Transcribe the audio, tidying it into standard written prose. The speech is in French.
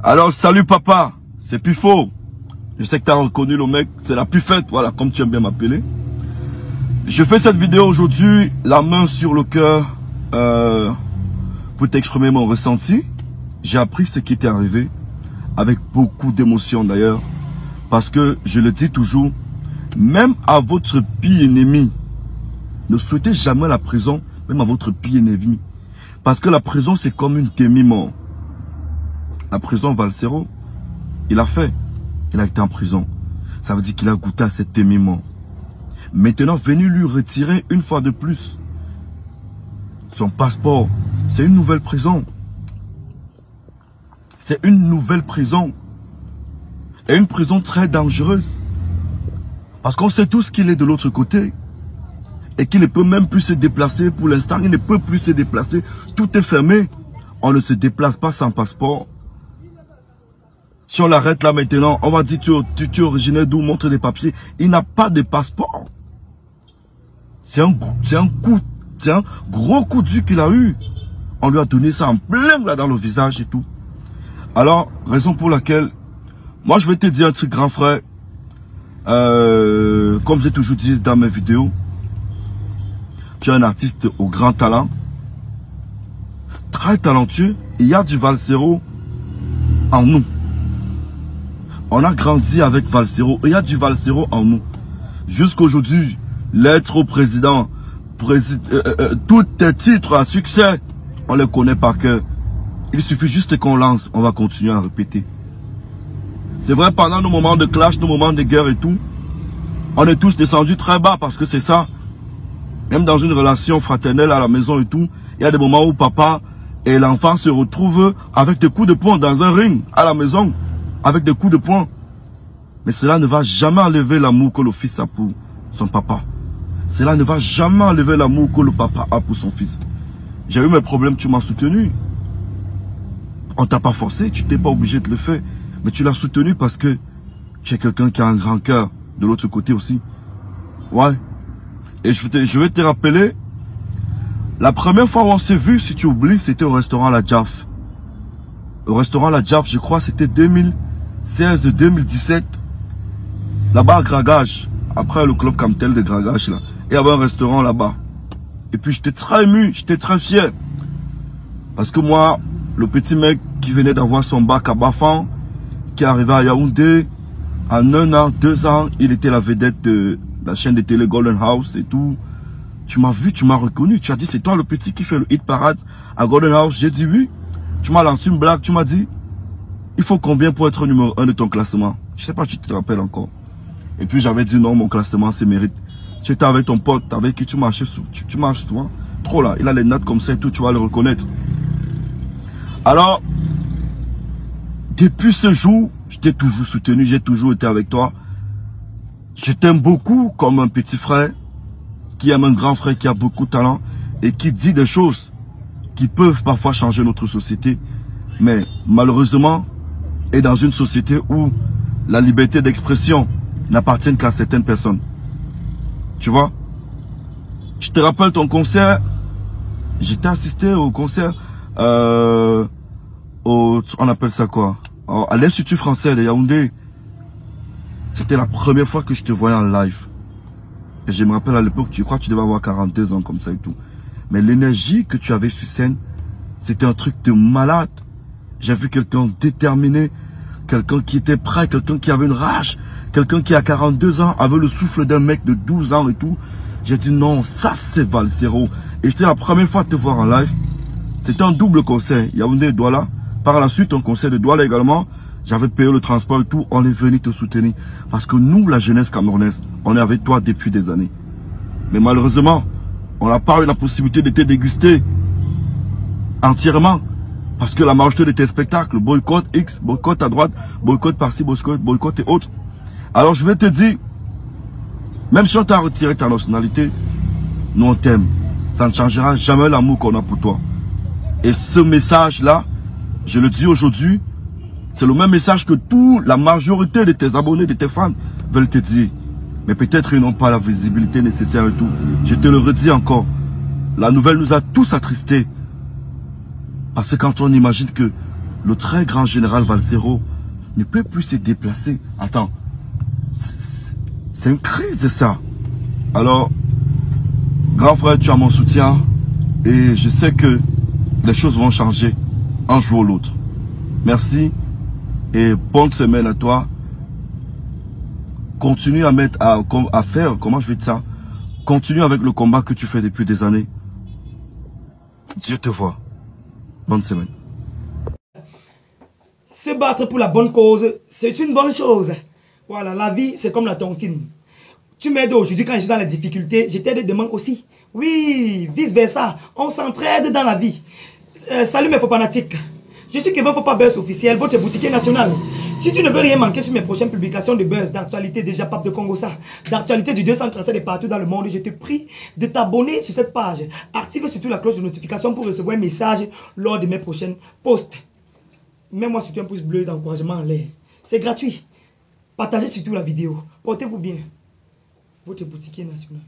Alors, salut papa, c'est Pufo. Je sais que tu as reconnu le mec, c'est la Pufette, voilà, comme tu aimes bien m'appeler. Je fais cette vidéo aujourd'hui, la main sur le cœur, pour t'exprimer mon ressenti. J'ai appris ce qui était arrivé, avec beaucoup d'émotion d'ailleurs, parce que je le dis toujours, même à votre pire ennemi, ne souhaitez jamais la prison, même à votre pire ennemi. Parce que la prison, c'est comme une demi-mort. La prison, Valsero, il a fait. Il a été en prison. Ça veut dire qu'il a goûté à cette demi-mort. Maintenant, venez lui retirer une fois de plus son passeport. C'est une nouvelle prison. C'est une nouvelle prison. Et une prison très dangereuse. Parce qu'on sait tous qu'il est de l'autre côté. Et qu'il ne peut même plus se déplacer. Pour l'instant, il ne peut plus se déplacer. Tout est fermé. On ne se déplace pas sans passeport. Si on l'arrête là maintenant, on va dire tu es originaire d'où, montre des papiers. Il n'a pas de passeport. C'est un gros coup dur qu'il a eu. On lui a donné ça en plein là dans le visage et tout. Alors, raison pour laquelle, moi je vais te dire un truc grand frère. Comme j'ai toujours dit dans mes vidéos, tu es un artiste au grand talent. Très talentueux. Il y a du Valsero en nous. On a grandi avec Valsero. Il y a du Valsero en nous. Jusqu'aujourd'hui, l'être au président, tous tes titres à succès, on les connaît par cœur. Il suffit juste qu'on lance, on va continuer à répéter. C'est vrai, pendant nos moments de clash, nos moments de guerre et tout, on est tous descendus très bas parce que c'est ça. Même dans une relation fraternelle à la maison et tout, il y a des moments où papa et l'enfant se retrouvent avec des coups de poing dans un ring à la maison. Avec des coups de poing. Mais cela ne va jamais enlever l'amour que le fils a pour son papa. Cela ne va jamais enlever l'amour que le papa a pour son fils. J'ai eu mes problèmes, tu m'as soutenu. On t'a pas forcé, tu t'es pas obligé de le faire. Mais tu l'as soutenu parce que tu es quelqu'un qui a un grand cœur. De l'autre côté aussi. Ouais. Et je vais te rappeler. La première fois où on s'est vu, si tu oublies, c'était au restaurant La Jaffe. Au restaurant La Jaffe, je crois, c'était 2016-2017. Là-bas à Gragage. Après le club Camtel de Gragage, là. Il y avait un restaurant là-bas. Et puis j'étais très ému, j'étais très fier. Parce que moi, le petit mec qui venait d'avoir son bac à Bafan, qui est arrivé à Yaoundé, en 1 an, 2 ans, il était la vedette de la chaîne de télé Golden House et tout. Tu m'as vu, tu m'as reconnu. Tu as dit, c'est toi le petit qui fait le hit parade à Golden House. J'ai dit oui. Tu m'as lancé une blague, tu m'as dit, il faut combien pour être numéro 1 de ton classement? Je sais pas si tu te rappelles encore. Et puis j'avais dit non, mon classement c'est mérite. Tu étais avec ton pote, avec qui tu marchais, tu marches toi. Trop là, il a les notes comme ça et tout, tu vas le reconnaître. Alors, depuis ce jour, je t'ai toujours soutenu, j'ai toujours été avec toi. Je t'aime beaucoup comme un petit frère, qui aime un grand frère qui a beaucoup de talent et qui dit des choses qui peuvent parfois changer notre société, mais malheureusement, est dans une société où la liberté d'expression n'appartient qu'à certaines personnes. Tu vois? Je te rappelle ton concert, j'étais assisté au concert, on appelle ça quoi? À l'Institut français de Yaoundé. C'était la première fois que je te voyais en live. Et je me rappelle à l'époque, tu crois que tu devais avoir 42 ans comme ça et tout. Mais l'énergie que tu avais sur scène, c'était un truc de malade. J'ai vu quelqu'un déterminé, quelqu'un qui était prêt, quelqu'un qui avait une rage, quelqu'un qui a 42 ans avait le souffle d'un mec de 12 ans et tout. J'ai dit non, ça c'est Valsero. Et c'était la première fois de te voir en live. C'était un double concert, Yaoundé et Douala. Par la suite, un concert de Douala également. J'avais payé le transport et tout. On est venu te soutenir. Parce que nous, la jeunesse camerounaise, on est avec toi depuis des années. Mais malheureusement, on n'a pas eu la possibilité de te déguster entièrement. Parce que la majorité de tes spectacles, boycott X, boycott à droite, boycott par-ci, boycott et autres. Alors je vais te dire, même si on t'a retiré ta nationalité, nous on t'aime. Ça ne changera jamais l'amour qu'on a pour toi. Et ce message-là, je le dis aujourd'hui, c'est le même message que la majorité de tes abonnés, de tes fans veulent te dire. Mais peut-être ils n'ont pas la visibilité nécessaire et tout. Je te le redis encore. La nouvelle nous a tous attristés. Parce que quand on imagine que le très grand général Valsero ne peut plus se déplacer. Attends, c'est une crise ça. Alors, grand frère, tu as mon soutien et je sais que les choses vont changer un jour ou l'autre. Merci et bonne semaine à toi. Continue à mettre à faire, comment je vais dire ça? Continue avec le combat que tu fais depuis des années. Dieu te voit. Bonne semaine. Se battre pour la bonne cause, c'est une bonne chose. Voilà, la vie, c'est comme la tontine. Tu m'aides aujourd'hui quand je suis dans les difficultés, je t'aide demain aussi. Oui, vice versa. On s'entraide dans la vie. Salut mes faux fanatiques. Je suis Kevin Fopa Buzz officiel, votre boutiquier national. Si tu ne veux rien manquer sur mes prochaines publications de buzz, d'actualité déjà Pape de Congo ça, d'actualité du 237 et partout dans le monde, je te prie de t'abonner sur cette page. Active surtout la cloche de notification pour recevoir un message lors de mes prochaines posts. Mets-moi surtout un pouce bleu d'encouragement en l'air. C'est gratuit. Partagez surtout la vidéo. Portez-vous bien. Votre boutiquier national.